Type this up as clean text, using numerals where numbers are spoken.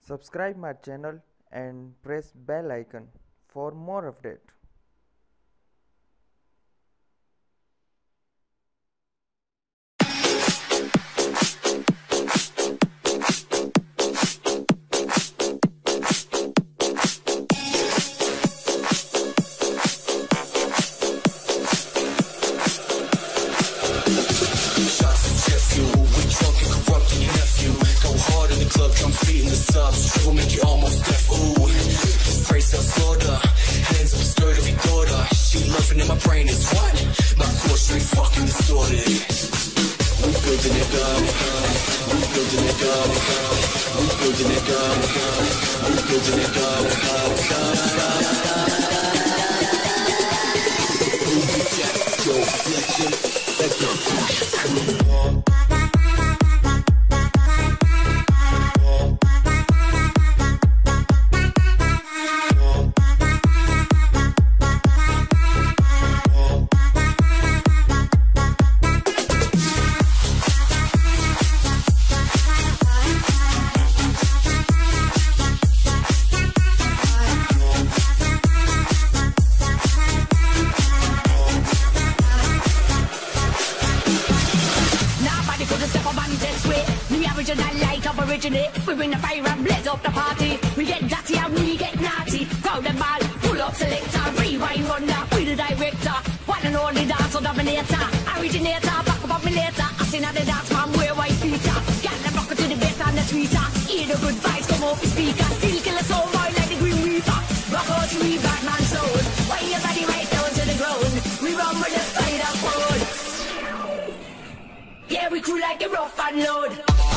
Subscribe my channel and press bell icon for more update. Will make you almost deaf. Ooh, this praise self slaughter. Hands up, skirt every daughter. She loving and my brain is what? My core straight fucking distorted. We building it up. We building it up. We building it up. We building it up. Yo, flexion. Let's go. We bring the fire and blaze up the party. We get dirty and we get naughty. Crowd and ball, pull up selector, rewind runner, we the director. One and only dancer dominator, originator, back up me later. I seen at the dance man wear white Peter. Get the rocker to the bass and the tweeter. Hear the good vibes come off the speaker. Still kill a soul boy like the Green Reaper. Rock out to me Batman soul. Why your body right down to the ground? We run with the spider code. Yeah, we cool like a rough and load.